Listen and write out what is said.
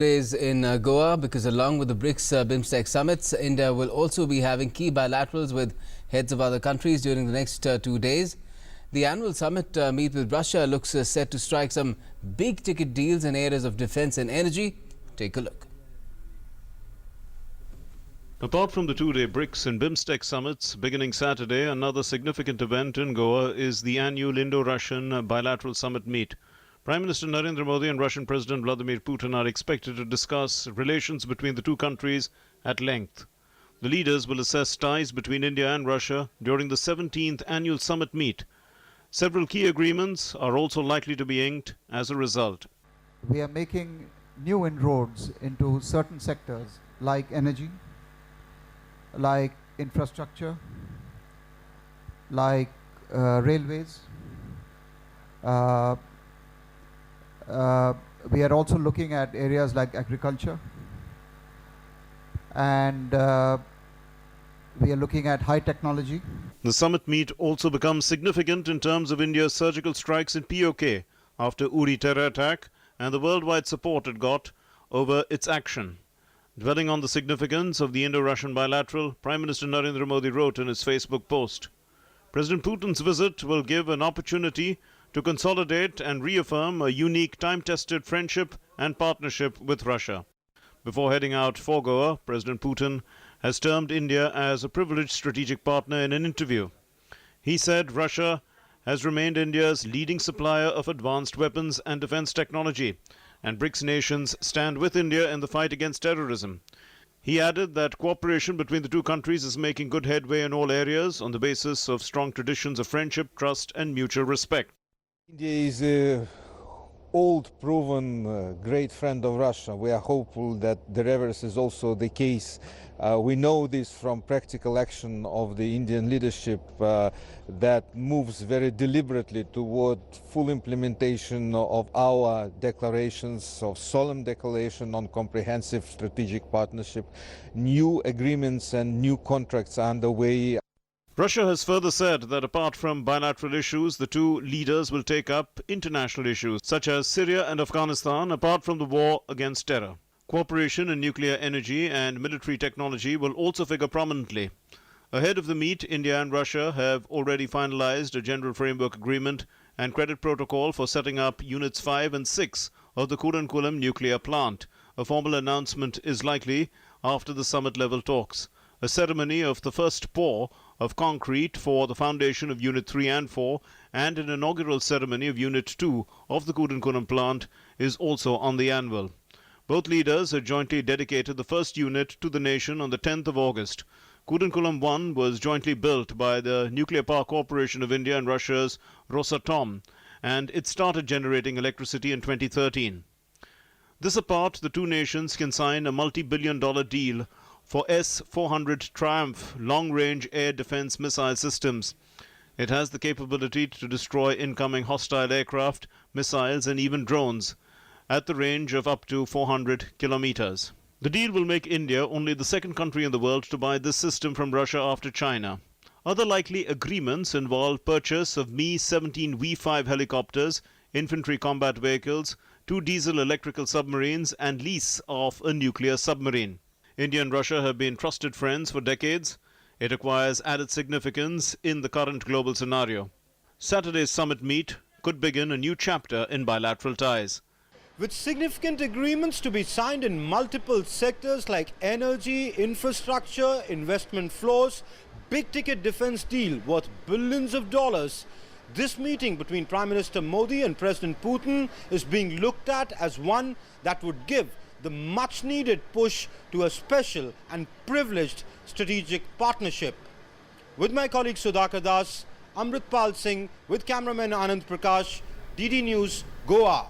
Days in Goa, because along with the BRICS-BIMSTEC summits, India will also be having key bilaterals with heads of other countries during the next 2 days. The annual summit meet with Russia looks set to strike some big-ticket deals in areas of defense and energy. Take a look. Apart from the two-day BRICS and BIMSTEC summits beginning Saturday, another significant event in Goa is the annual Indo-Russian bilateral summit meet. Prime Minister Narendra Modi and Russian President Vladimir Putin are expected to discuss relations between the two countries at length. The leaders will assess ties between India and Russia during the 17th annual summit meet. Several key agreements are also likely to be inked as a result. We are making new inroads into certain sectors like energy, like infrastructure, like railways. We are also looking at areas like agriculture, and we are looking at high technology. The summit meet also becomes significant in terms of India's surgical strikes in POK after Uri terror attack and the worldwide support it got over its action. Dwelling on the significance of the Indo-Russian bilateral, Prime Minister Narendra Modi wrote in his Facebook post, "President Putin's visit will give an opportunity to consolidate and reaffirm a unique time-tested friendship and partnership with Russia." Before heading out for Goa, President Putin has termed India as a privileged strategic partner in an interview. He said Russia has remained India's leading supplier of advanced weapons and defense technology, and BRICS nations stand with India in the fight against terrorism. He added that cooperation between the two countries is making good headway in all areas on the basis of strong traditions of friendship, trust and mutual respect. India is an old, proven, great friend of Russia. We are hopeful that the reverse is also the case. We know this from practical action of the Indian leadership that moves very deliberately toward full implementation of our declarations, of solemn declaration on comprehensive strategic partnership. New agreements and new contracts are underway. Russia has further said that apart from bilateral issues, the two leaders will take up international issues such as Syria and Afghanistan, apart from the war against terror. Cooperation in nuclear energy and military technology will also figure prominently. Ahead of the meet, India and Russia have already finalized a general framework agreement and credit protocol for setting up Units 5 and 6 of the Kudankulam nuclear plant. A formal announcement is likely after the summit-level talks. A ceremony of the first pour of concrete for the foundation of Unit 3 and 4 and an inaugural ceremony of Unit 2 of the Kudankulam plant is also on the anvil. Both leaders had jointly dedicated the first unit to the nation on the 10th of August. Kudankulam 1 was jointly built by the Nuclear Power Corporation of India and Russia's Rosatom, and it started generating electricity in 2013. This apart, the two nations can sign a multi-billion-dollar deal for S-400 Triumph long-range air defense missile systems. It has the capability to destroy incoming hostile aircraft, missiles and even drones at the range of up to 400 kilometers. The deal will make India only the second country in the world to buy this system from Russia after China. Other likely agreements involve purchase of Mi-17 V5 helicopters, infantry combat vehicles, 2 diesel electrical submarines and lease of a nuclear submarine. India and Russia have been trusted friends for decades. It acquires added significance in the current global scenario. Saturday's summit meet could begin a new chapter in bilateral ties. With significant agreements to be signed in multiple sectors like energy, infrastructure, investment flows, big-ticket defense deal worth billions of dollars, this meeting between Prime Minister Modi and President Putin is being looked at as one that would give the much-needed push to a special and privileged strategic partnership. With my colleague Sudhakar Das, Amritpal Singh, with cameraman Anand Prakash, DD News, Goa.